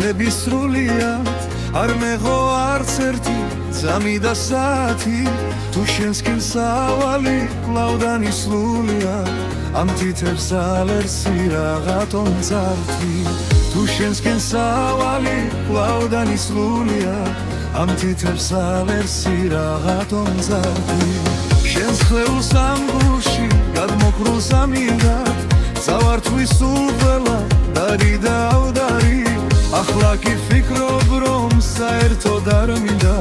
თვეების სრულია არ მეღო არც ერთი ძამი და საათი თუ შენსკენ სავალი კლავდან ისლულია ამ თითებს ალერსი რაღაცონ წართვი თუ შენსკენ სავალი კლავდან ისლულია ამ თითებს ალერსი რაღაცონ წართვი შენს ხეულს ამ გულში გადმოქრულს ამილად წავართვის სულ ყველა დარი და ავდარი ახლა კი ფიქრობ რომ საერთოდ არ მინდა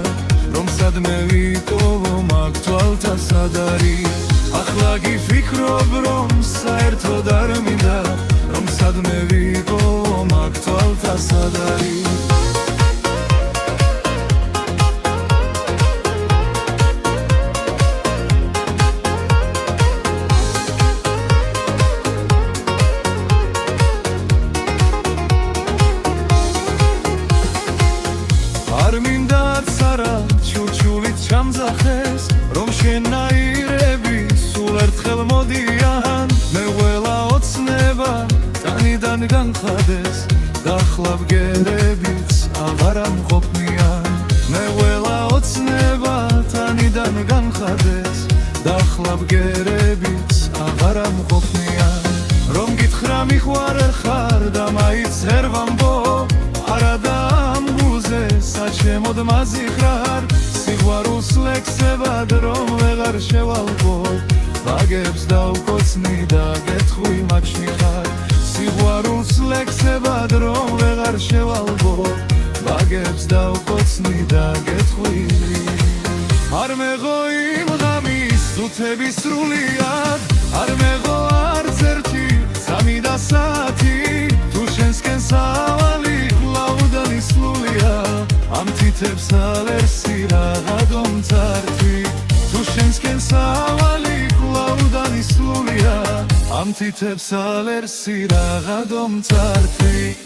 რომ სადმე ვიტოვო მაგ თვალთა სადარი ახლა კი ფიქრობ რომ საერთოდ არ მინდა რომ სადმე ვიტოვო მაგ თვალთა სადარი არ მინდაც არა ჩურჩულით ჩამძახეს რომ შენაირები სულ ერთხელ მოდიან მე ყველა ოცნება ტანიდან განხადეს და ახლა ბგერებიც აღარ ამყოფნიან მე ყველა ოცნება ტანიდან განხადეს და ახლა ბგერებიც აღარ ამყოფნიან რომ გითხრა მიყვარერ ხარ და მაინც ვერ ვამბო არა და საჩემოდ მაზიხრარ სიყვარულს ლექსებად რომ ვეღარ შევალბო ვაგებს დავკოცნი და გეთხვი მათ შეხარ სიყვარულს ლექსებად რომ ვეღარ შევალბო ვაგებს დავკოცნი და გეთხვი არ მეღო იმ ღამის თუთების სრულიად არ მეღო არც ერთი ძამი და საათი თუ შენსკენ სავალი კლავდან ისლულია ამ თითებს ალერსი რაღაცომ წართვი თუ შენსკენ სავალი კლავდან ისლულია ამ თითებს ალერსი რაღაცომ წართვი